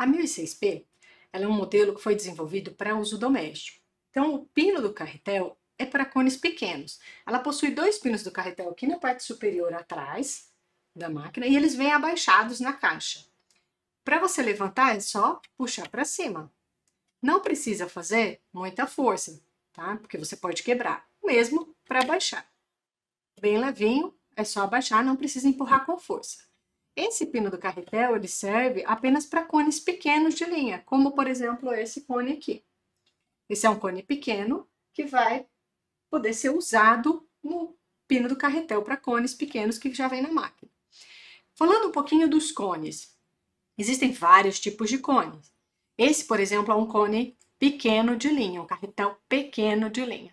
A 1006P, ela é um modelo que foi desenvolvido para uso doméstico. Então, o pino do carretel é para cones pequenos. Ela possui dois pinos do carretel aqui na parte superior atrás da máquina e eles vêm abaixados na caixa. Para você levantar é só puxar para cima. Não precisa fazer muita força, tá? Porque você pode quebrar, mesmo para baixar. Bem levinho, é só abaixar, não precisa empurrar com força. Esse pino do carretel, ele serve apenas para cones pequenos de linha, como por exemplo esse cone aqui. Esse é um cone pequeno que vai poder ser usado no pino do carretel para cones pequenos que já vem na máquina. Falando um pouquinho dos cones, existem vários tipos de cones. Esse, por exemplo, é um cone pequeno de linha, um carretel pequeno de linha.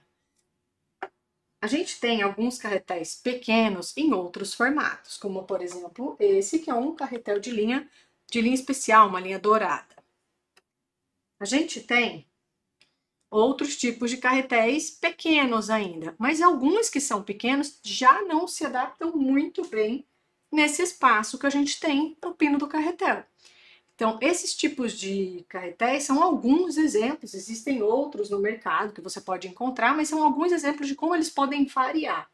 A gente tem alguns carretéis pequenos em outros formatos, como por exemplo esse, que é um carretel de linha especial, uma linha dourada. A gente tem outros tipos de carretéis pequenos ainda, mas alguns que são pequenos já não se adaptam muito bem nesse espaço que a gente tem no pino do carretel. Então, esses tipos de carretéis são alguns exemplos, existem outros no mercado que você pode encontrar, mas são alguns exemplos de como eles podem variar.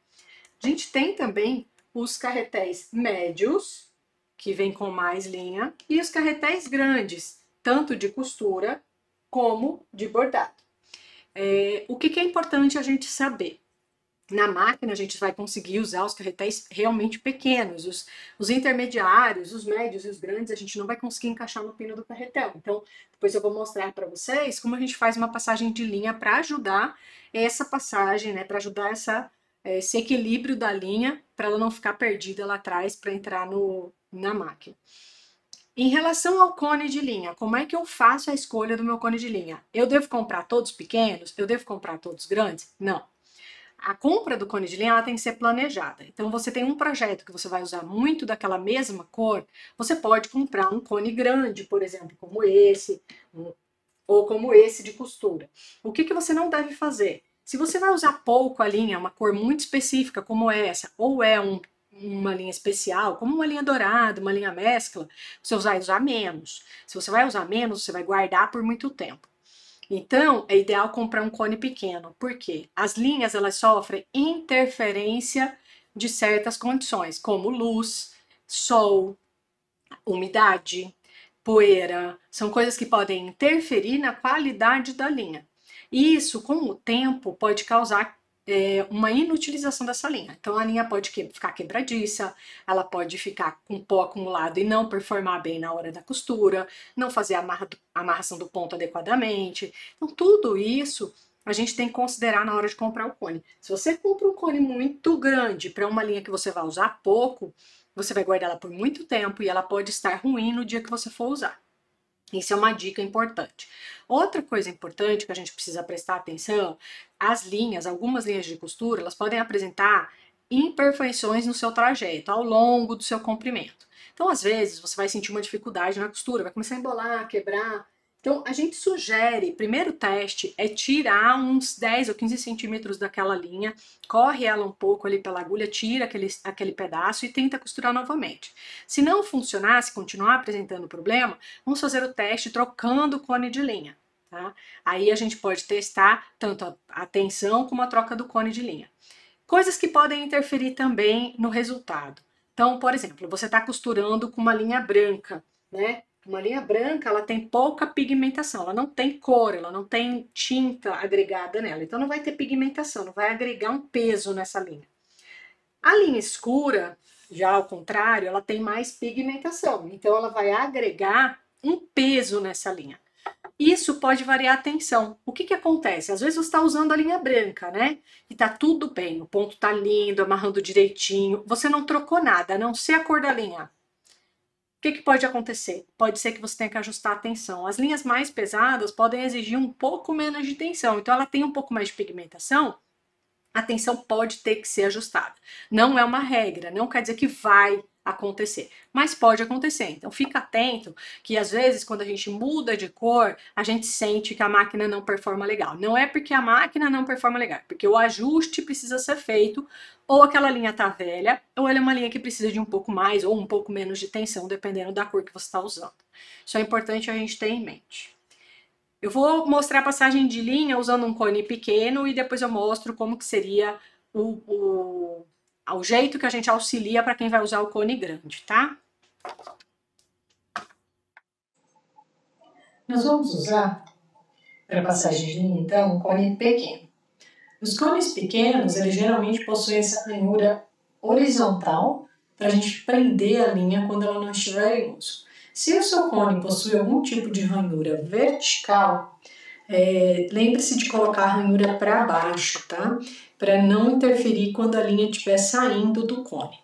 A gente tem também os carretéis médios, que vêm com mais linha, e os carretéis grandes, tanto de costura como de bordado. O que é importante a gente saber? Na máquina a gente vai conseguir usar os carretéis realmente pequenos, os intermediários, os médios e os grandes a gente não vai conseguir encaixar no pino do carretel. Então depois eu vou mostrar para vocês como a gente faz uma passagem de linha para ajudar essa passagem, né, para ajudar esse equilíbrio da linha, para ela não ficar perdida lá atrás para entrar na máquina. Em relação ao cone de linha, como é que eu faço a escolha do meu cone de linha? Eu devo comprar todos pequenos? Eu devo comprar todos grandes? Não. A compra do cone de linha ela tem que ser planejada. Então, você tem um projeto que você vai usar muito daquela mesma cor, você pode comprar um cone grande, por exemplo, como esse, ou como esse de costura. O que você não deve fazer? Se você vai usar pouco a linha, uma cor muito específica como essa, ou é uma linha especial, como uma linha dourada, uma linha mescla, você vai usar menos. Se você vai usar menos, você vai guardar por muito tempo. Então, é ideal comprar um cone pequeno, porque as linhas elas sofrem interferência de certas condições, como luz, sol, umidade, poeira, são coisas que podem interferir na qualidade da linha. E isso, com o tempo, pode causar uma inutilização dessa linha. Então a linha pode ficar quebradiça, ela pode ficar com pó acumulado e não performar bem na hora da costura, não fazer a amarração do ponto adequadamente. Então tudo isso a gente tem que considerar na hora de comprar o cone. Se você compra um cone muito grande para uma linha que você vai usar pouco, você vai guardar ela por muito tempo e ela pode estar ruim no dia que você for usar. Isso é uma dica importante. Outra coisa importante que a gente precisa prestar atenção, as linhas, algumas linhas de costura, elas podem apresentar imperfeições no seu trajeto, ao longo do seu comprimento. Então, às vezes, você vai sentir uma dificuldade na costura, vai começar a embolar, quebrar. Então, a gente sugere, primeiro teste é tirar uns 10 ou 15 centímetros daquela linha, corre ela um pouco ali pela agulha, tira aquele pedaço e tenta costurar novamente. Se não funcionar, se continuar apresentando problema, vamos fazer o teste trocando o cone de linha. Tá? Aí a gente pode testar tanto a tensão como a troca do cone de linha. Coisas que podem interferir também no resultado. Então, por exemplo, você está costurando com uma linha branca, né? Uma linha branca, ela tem pouca pigmentação, ela não tem cor, ela não tem tinta agregada nela, então não vai ter pigmentação, não vai agregar um peso nessa linha. A linha escura, já ao contrário, ela tem mais pigmentação, então ela vai agregar um peso nessa linha. Isso pode variar a tensão. O que acontece? Às vezes você está usando a linha branca, né? E tá tudo bem, o ponto tá lindo, amarrando direitinho, você não trocou nada, a não ser a cor da linha. O que pode acontecer? Pode ser que você tenha que ajustar a tensão. As linhas mais pesadas podem exigir um pouco menos de tensão, então ela tem um pouco mais de pigmentação, a tensão pode ter que ser ajustada. Não é uma regra, não quer dizer que vai acontecer, mas pode acontecer. Então fica atento que às vezes quando a gente muda de cor, a gente sente que a máquina não performa legal. Não é porque a máquina não performa legal, porque o ajuste precisa ser feito, ou aquela linha tá velha, ou ela é uma linha que precisa de um pouco mais ou um pouco menos de tensão, dependendo da cor que você está usando. Isso é importante a gente ter em mente. Eu vou mostrar a passagem de linha usando um cone pequeno e depois eu mostro como que seria o jeito que a gente auxilia para quem vai usar o cone grande, tá? Nós vamos usar para passagem de linha, então, um cone pequeno. Os cones pequenos, eles geralmente possuem essa ranhura horizontal para a gente prender a linha quando ela não estiver em uso. Se o seu cone possui algum tipo de ranhura vertical, lembre-se de colocar a ranhura para baixo, tá? Para não interferir quando a linha estiver saindo do cone.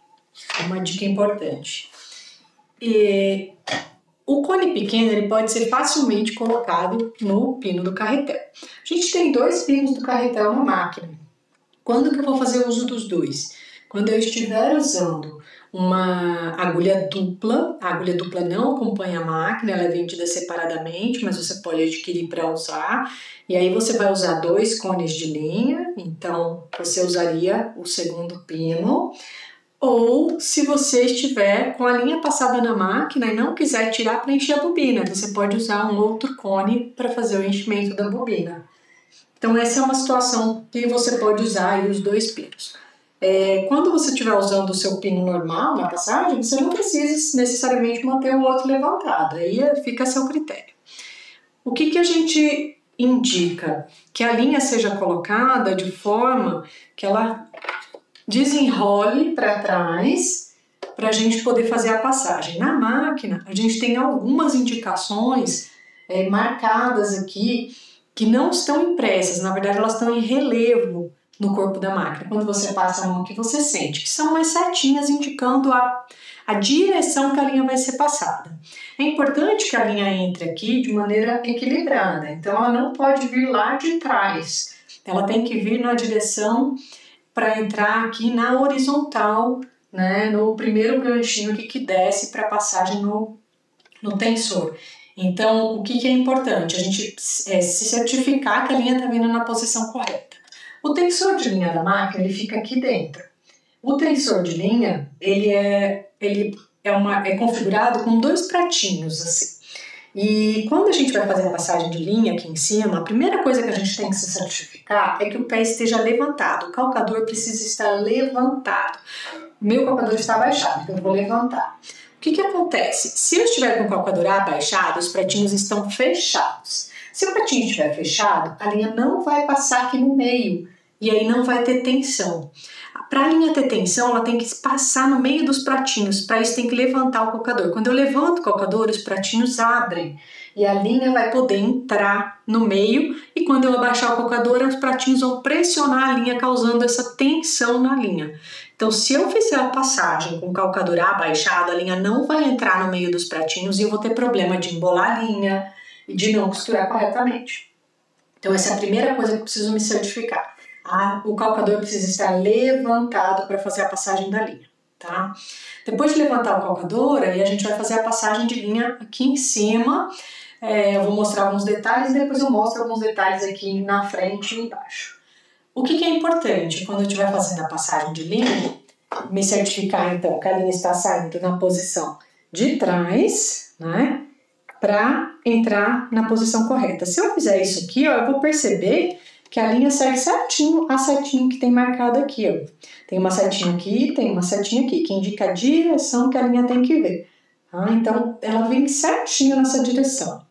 É uma dica importante. O cone pequeno ele pode ser facilmente colocado no pino do carretel. A gente tem 2 pinos do carretel na máquina. Quando que eu vou fazer uso dos 2? Quando eu estiver usando uma agulha dupla, a agulha dupla não acompanha a máquina, ela é vendida separadamente, mas você pode adquirir para usar. E aí você vai usar 2 cones de linha, então você usaria o segundo pino. Ou se você estiver com a linha passada na máquina e não quiser tirar para encher a bobina, você pode usar um outro cone para fazer o enchimento da bobina. Então essa é uma situação que você pode usar aí os 2 pinos. Quando você estiver usando o seu pino normal na passagem, você não precisa necessariamente manter o outro levantado, aí fica a seu critério. O que a gente indica? Que a linha seja colocada de forma que ela desenrole para trás para a gente poder fazer a passagem. Na máquina, a gente tem algumas indicações marcadas aqui que não estão impressas, na verdade elas estão em relevo no corpo da máquina. Quando você passa a mão aqui, você sente que são umas setinhas indicando a direção que a linha vai ser passada. É importante que a linha entre aqui de maneira equilibrada, então ela não pode vir lá de trás, ela tem que vir na direção para entrar aqui na horizontal, né, no primeiro ganchinho aqui que desce para a passagem no tensor. Então, o que é importante? A gente se certificar que a linha está vindo na posição correta. O tensor de linha da máquina ele fica aqui dentro. O tensor de linha ele é configurado com 2 pratinhos assim. E quando a gente vai fazer a passagem de linha aqui em cima, a primeira coisa que a gente tem que se certificar é que o pé esteja levantado. O calcador precisa estar levantado. O meu calcador está abaixado, então eu vou levantar. O que acontece? Se eu estiver com o calcador abaixado, os pratinhos estão fechados. Se o pratinho estiver fechado, a linha não vai passar aqui no meio e aí não vai ter tensão. Para a linha ter tensão, ela tem que passar no meio dos pratinhos. Para isso tem que levantar o calcador. Quando eu levanto o calcador, os pratinhos abrem e a linha vai poder entrar no meio. E quando eu abaixar o calcador, os pratinhos vão pressionar a linha, causando essa tensão na linha. Então, se eu fizer a passagem com o calcador abaixado, a linha não vai entrar no meio dos pratinhos e eu vou ter problema de embolar a linha e de não costurar corretamente. Então, essa é a primeira coisa que eu preciso me certificar. O calcador precisa estar levantado para fazer a passagem da linha, tá? Depois de levantar o calcador, aí a gente vai fazer a passagem de linha aqui em cima. Eu vou mostrar alguns detalhes e depois eu mostro alguns detalhes aqui na frente e embaixo. O que é importante quando eu estiver fazendo a passagem de linha? Me certificar, então, que a linha está saindo na posição de trás, né? Para entrar na posição correta. Se eu fizer isso aqui, ó, eu vou perceber que a linha segue certinho a setinha que tem marcado aqui, ó. Tem uma setinha aqui, tem uma setinha aqui, que indica a direção que a linha tem que ver. Tá? Então, ela vem certinho nessa direção.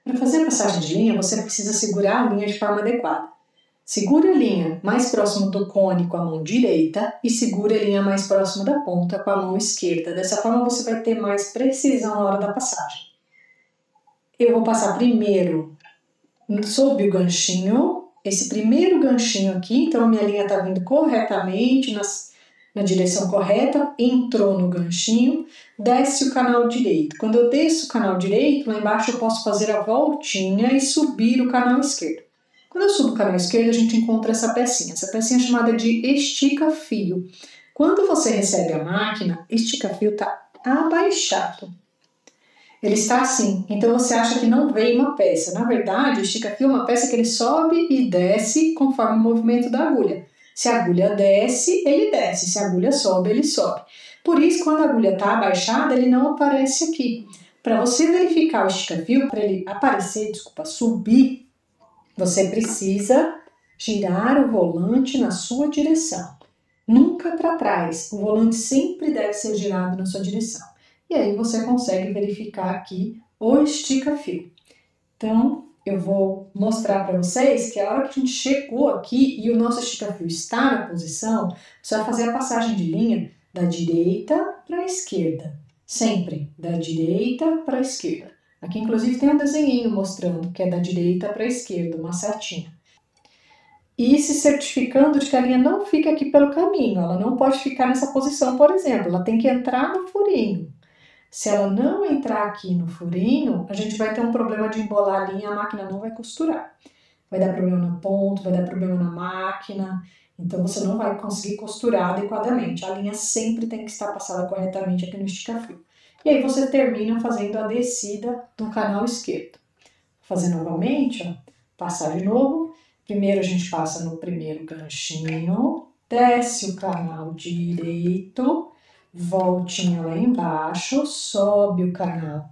Para fazer a passagem de linha, você precisa segurar a linha de forma adequada. Segura a linha mais próximo do cone com a mão direita e segura a linha mais próximo da ponta com a mão esquerda. Dessa forma, você vai ter mais precisão na hora da passagem. Eu vou passar primeiro sob o ganchinho, esse primeiro ganchinho aqui, então a minha linha está vindo corretamente, na direção correta, entrou no ganchinho, desce o canal direito. Quando eu desço o canal direito, lá embaixo eu posso fazer a voltinha e subir o canal esquerdo. Quando eu subo o canal esquerdo, a gente encontra essa pecinha é chamada de estica-fio. Quando você recebe a máquina, estica-fio está abaixado. Ele está assim, então você acha que não veio uma peça. Na verdade, o estica-fio é uma peça que ele sobe e desce conforme o movimento da agulha. Se a agulha desce, ele desce. Se a agulha sobe, ele sobe. Por isso, quando a agulha está abaixada, ele não aparece aqui. Para você verificar o estica-fio, para ele aparecer, subir, você precisa girar o volante na sua direção. Nunca para trás, o volante sempre deve ser girado na sua direção. E aí você consegue verificar aqui o estica-fio. Então, eu vou mostrar para vocês que a hora que a gente chegou aqui e o nosso estica-fio está na posição, você vai fazer a passagem de linha da direita para a esquerda. Sempre da direita para a esquerda. Aqui, inclusive, tem um desenhinho mostrando que é da direita para a esquerda, uma setinha. E se certificando de que a linha não fica aqui pelo caminho, ela não pode ficar nessa posição, por exemplo, ela tem que entrar no furinho. Se ela não entrar aqui no furinho, a gente vai ter um problema de embolar a linha, a máquina não vai costurar. Vai dar problema no ponto, vai dar problema na máquina, então você não vai conseguir costurar adequadamente. A linha sempre tem que estar passada corretamente aqui no estica-fio. E aí você termina fazendo a descida do canal esquerdo. Vou fazer novamente, ó, passar de novo. Primeiro a gente passa no primeiro ganchinho, desce o canal direito, voltinha lá embaixo, sobe o canal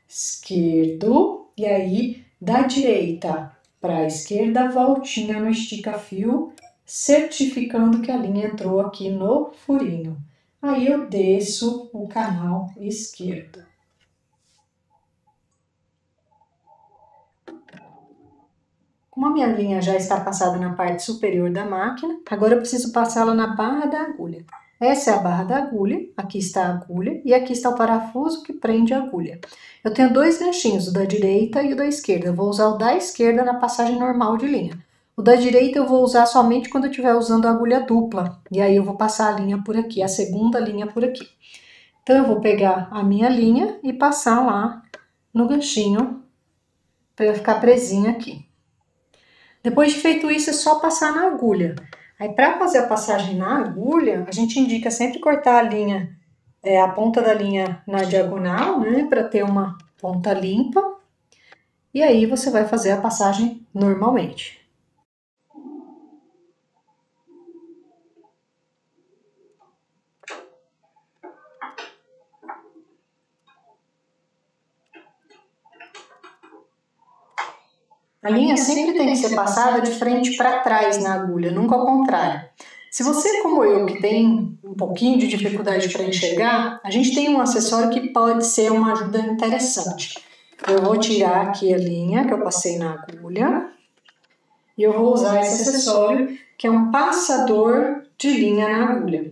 esquerdo e aí da direita para a esquerda, voltinha no estica-fio, certificando que a linha entrou aqui no furinho. Aí eu desço o canal esquerdo. Como a minha linha já está passada na parte superior da máquina, agora eu preciso passá-la na barra da agulha. Essa é a barra da agulha, aqui está a agulha e aqui está o parafuso que prende a agulha. Eu tenho dois ganchinhos, o da direita e o da esquerda. Eu vou usar o da esquerda na passagem normal de linha. O da direita eu vou usar somente quando eu estiver usando a agulha dupla. E aí eu vou passar a linha por aqui, a segunda linha por aqui. Então eu vou pegar a minha linha e passar lá no ganchinho para ela ficar presinha aqui. Depois de feito isso, é só passar na agulha. Aí, para fazer a passagem na agulha, a gente indica sempre cortar a linha, a ponta da linha na diagonal, né? Para ter uma ponta limpa. E aí, você vai fazer a passagem normalmente. A linha sempre tem que ser passada de frente para trás na agulha, nunca ao contrário. Se você, como eu, que tem um pouquinho de dificuldade para enxergar, a gente tem um acessório que pode ser uma ajuda interessante. Eu vou tirar aqui a linha que eu passei na agulha e eu vou usar esse acessório que é um passador de linha na agulha.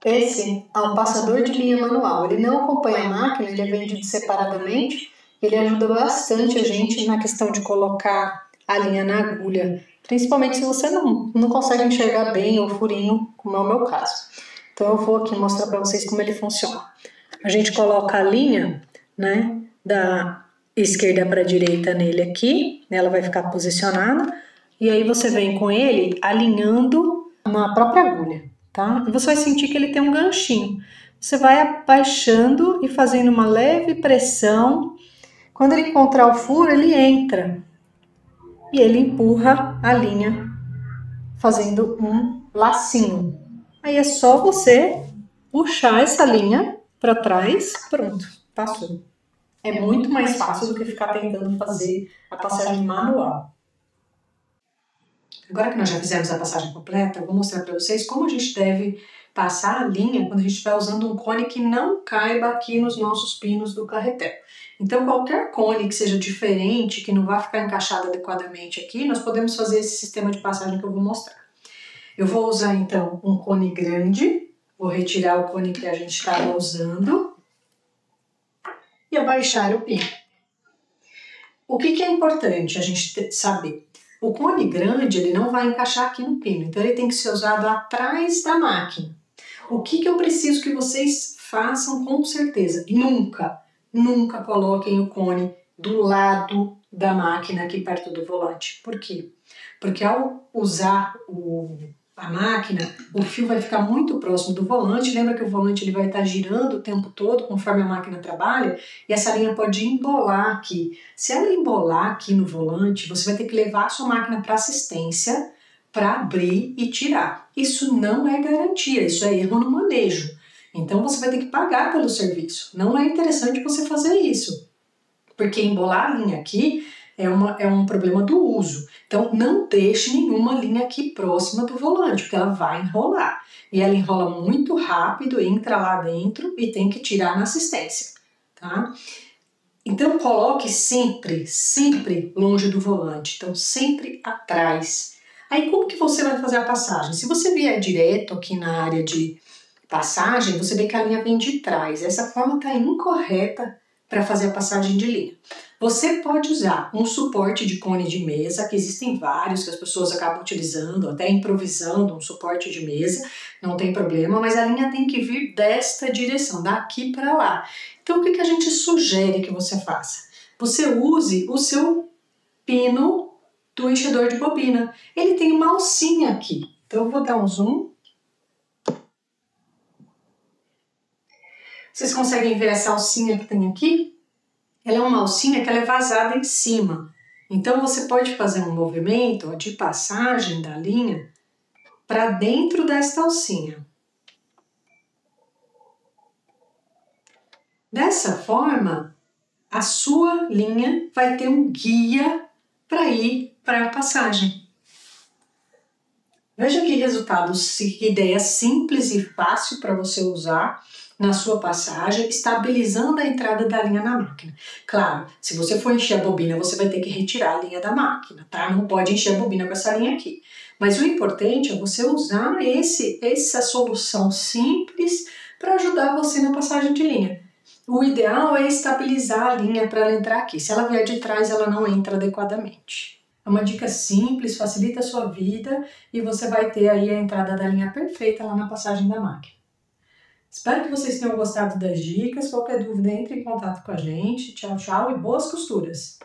Esse é um passador de linha manual, ele não acompanha a máquina, ele é vendido separadamente. Ele ajuda bastante a gente na questão de colocar a linha na agulha, principalmente se você não consegue enxergar bem o furinho, como é o meu caso. Então eu vou aqui mostrar para vocês como ele funciona. A gente coloca a linha, né, da esquerda para a direita nele aqui, ela vai ficar posicionada, e aí você vem com ele alinhando na própria agulha, tá? E você vai sentir que ele tem um ganchinho. Você vai abaixando e fazendo uma leve pressão. Quando ele encontrar o furo, ele entra e ele empurra a linha, fazendo um lacinho. Aí é só você puxar essa linha para trás, pronto, passou. É muito mais fácil do que ficar tentando fazer a passagem manual. Agora que nós já fizemos a passagem completa, eu vou mostrar para vocês como a gente deve passar a linha quando a gente estiver usando um cone que não caiba aqui nos nossos pinos do carretel. Então, qualquer cone que seja diferente, que não vai ficar encaixado adequadamente aqui, nós podemos fazer esse sistema de passagem que eu vou mostrar. Eu vou usar, então, um cone grande, vou retirar o cone que a gente estava usando e abaixar o pino. O que é importante a gente saber? O cone grande, ele não vai encaixar aqui no pino, então ele tem que ser usado atrás da máquina. O que eu preciso que vocês façam com certeza? Nunca coloquem o cone do lado da máquina aqui perto do volante. Por quê? Porque ao usar a máquina, o fio vai ficar muito próximo do volante. Lembra que o volante ele vai estar girando o tempo todo conforme a máquina trabalha e essa linha pode embolar aqui. Se ela embolar aqui no volante, você vai ter que levar a sua máquina para assistência para abrir e tirar. Isso não é garantia, isso é erro no manejo. Então você vai ter que pagar pelo serviço. Não é interessante você fazer isso, porque embolar a linha aqui é um problema do uso. Então não deixe nenhuma linha aqui próxima do volante, porque ela vai enrolar. E ela enrola muito rápido, entra lá dentro e tem que tirar na assistência, tá? Então coloque sempre, sempre longe do volante, então sempre atrás. Aí como que você vai fazer a passagem? Se você vier direto aqui na área de passagem, você vê que a linha vem de trás. Essa forma está incorreta para fazer a passagem de linha. Você pode usar um suporte de cone de mesa, que existem vários que as pessoas acabam utilizando, até improvisando um suporte de mesa, não tem problema, mas a linha tem que vir desta direção, daqui para lá. Então o que a gente sugere que você faça? Você use o seu pino do enchedor de bobina. Ele tem uma alcinha aqui, então eu vou dar um zoom. Vocês conseguem ver essa alcinha que tem aqui? Ela é uma alcinha que ela é vazada em cima. Então você pode fazer um movimento de passagem da linha para dentro desta alcinha. Dessa forma, a sua linha vai ter um guia para ir para a passagem. Veja que resultado, que ideia simples e fácil para você usar na sua passagem, estabilizando a entrada da linha na máquina. Claro, se você for encher a bobina, você vai ter que retirar a linha da máquina, tá? Não pode encher a bobina com essa linha aqui. Mas o importante é você usar essa solução simples para ajudar você na passagem de linha. O ideal é estabilizar a linha para ela entrar aqui. Se ela vier de trás, ela não entra adequadamente. É uma dica simples, facilita a sua vida e você vai ter aí a entrada da linha perfeita lá na passagem da máquina. Espero que vocês tenham gostado das dicas. Qualquer dúvida, entre em contato com a gente. Tchau, tchau e boas costuras!